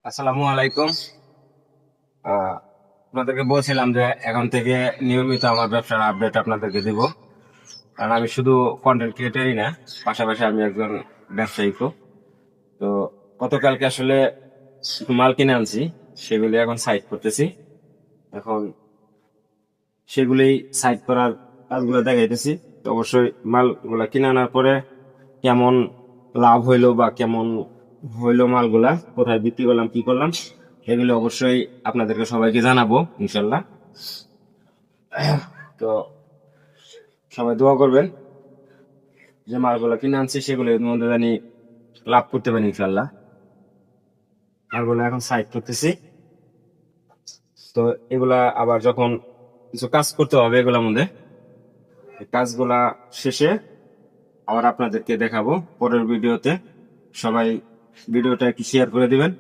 আসসালামু আলাইকুম। আহ, আপনাদেরকে বলছিলাম যে এখন থেকে নিয়মিত আমার ব্যবসার আপডেট আপনাদেরকে দিব। কারণ আমি শুধু কন্টেন্ট ক্রিয়েটারই না, পাশাপাশি আমি একজন ব্যবসায়িকও। তো গতকালকে আসলে কিছু মাল কিনে আনছি, সেগুলি এখন সাইড করতেছি। এখন সেগুলি সাইড করার কাজগুলো দেখাইতেছি। তো অবশ্যই মালগুলা কিনে আনার পরে কেমন লাভ হইলো বা কেমন হইলো মালগুলা, কোথায় বিক্রি করলাম কি করলাম, এগুলো অবশ্যই আপনাদেরকে সবাইকে জানাবো ইনশাল্লাহ। তো সবাই দোয়া করবেন যে মালগুলা কিনে আনছি সেগুলোর মধ্যে জানি লাভ করতে পারি ইনশাল্লাহ। মালগুলা এখন সাইড করতেছি। তো এগুলা আবার যখন কিছু কাজ করতে হবে এগুলার মধ্যে, এই কাজগুলা শেষে আবার আপনাদেরকে দেখাবো পরের ভিডিওতে। সবাই ভিডিওটা একটু শেয়ার করে দিবেন।